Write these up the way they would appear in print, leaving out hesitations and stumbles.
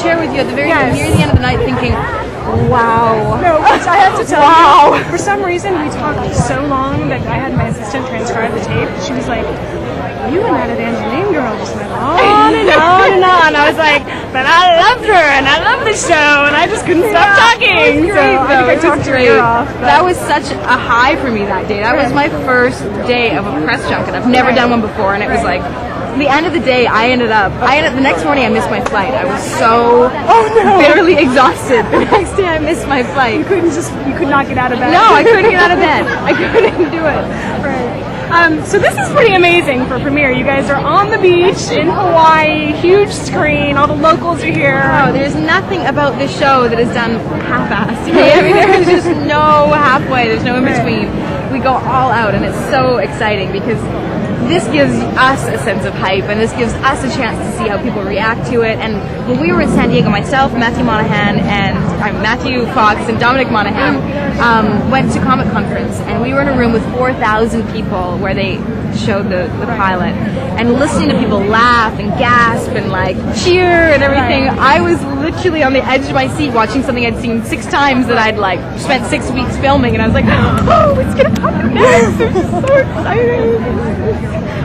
share with you at the very near the end of the night, thinking, wow. No, which I have to tell you, for some reason we talked so long that I had my assistant transcribe the tape. She was like, you and that Evangeline girl just went on and on and on. I was like, but I loved her and I love the show and I just couldn't stop talking. Great, so I think I talked her ear off. That was such a high for me that day. That was my first day of a press junket. I've never done one before, and it was like, at the end of the day, the next morning I missed my flight. I was so bitterly exhausted. The next day I missed my flight. You could not get out of bed. No, I couldn't get out of bed. I couldn't do it. Right. So this is pretty amazing for premiere. You guys are on the beach in Hawaii, huge screen, all the locals are here. Oh, there's nothing about this show that is done half-assed. I mean, there's just no halfway, there's no in-between. We go all out, and it's so exciting because this gives us a sense of hype, and this gives us a chance to see how people react to it. And when we were in San Diego, myself, Matthew Fox, and Dominic Monaghan went to Comic Conference, and we were in a room with 4,000 people where they showed the pilot, and listening to people laugh and gasp and like cheer and everything. I was literally on the edge of my seat watching something I'd seen 6 times that I'd like spent 6 weeks filming, and I was like, oh, it's gonna happen next. I'm just so excited.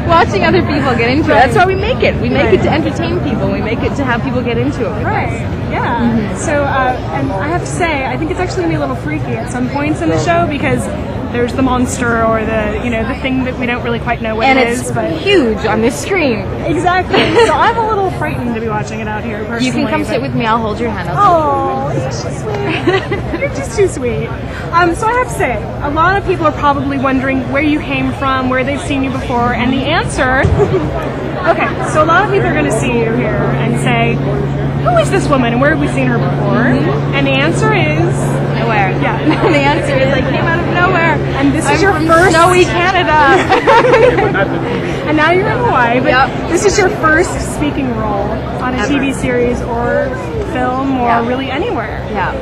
Watching other people get into it. That's why we make it. We make it to entertain people. We make it to have people get into it. Right. Yeah. So, and I have to say, I think it's actually gonna be a little freaky at some points in the show because there's the monster or the thing that we don't really quite know what it is. And it's huge on this screen. Exactly. So I'm a little frightened to be watching it out here personally. You can come sit with me. I'll hold your hand. Oh, you're just too sweet. You're just too sweet. So I have to say, a lot of people are probably wondering where you came from, where they've seen you before, and the answer. Okay, so a lot of people are going to see you here and say, who is this woman and where have we seen her before? And the answer is nowhere. Yeah. The answer is I came out of nowhere. And this is I'm your from first snowy Canada. And now you're in Hawaii, but this is your first speaking role on a TV series or film or really anywhere. Yeah.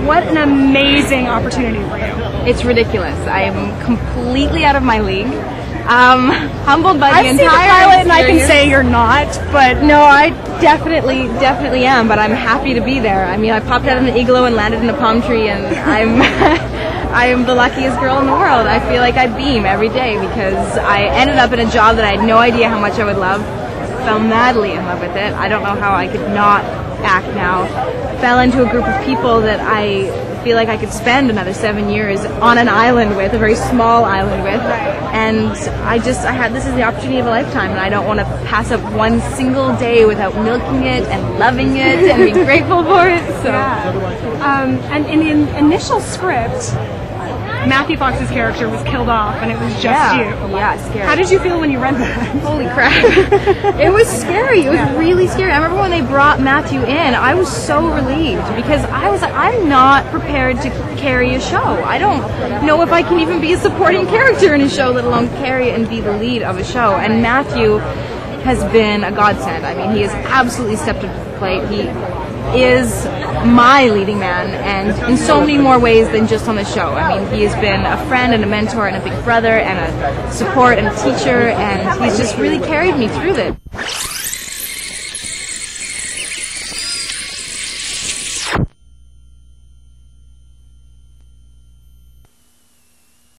What an amazing opportunity for you. It's ridiculous. I am completely out of my league. Humbled by the entire I've seen the pilot and I can experience. say you're not, but no, I definitely am, but I'm happy to be there. I mean, I popped out of an igloo and landed in a palm tree, and I am the luckiest girl in the world. I feel like I beam every day because I ended up in a job that I had no idea how much I would love. Fell madly in love with it. I don't know how I could not act now. Fell into a group of people that I feel like I could spend another 7 years on an island with, a very small island with, and this is the opportunity of a lifetime, and I don't want to pass up one single day without milking it and loving it and being grateful for it. So, and in the initial script, Matthew Fox's character was killed off, and it was just you. Yeah, scary. How did you feel when you read that? Holy crap. It was scary. It was really scary. I remember when they brought Matthew in, I was so relieved because I was like, I'm not prepared to carry a show. I don't know if I can even be a supporting character in a show, let alone carry it and be the lead of a show. And Matthew has been a godsend. I mean, he has absolutely stepped up to the plate. He is my leading man, and in so many more ways than just on the show. I mean, he has been a friend and a mentor and a big brother and a support and a teacher, and he's just really carried me through this.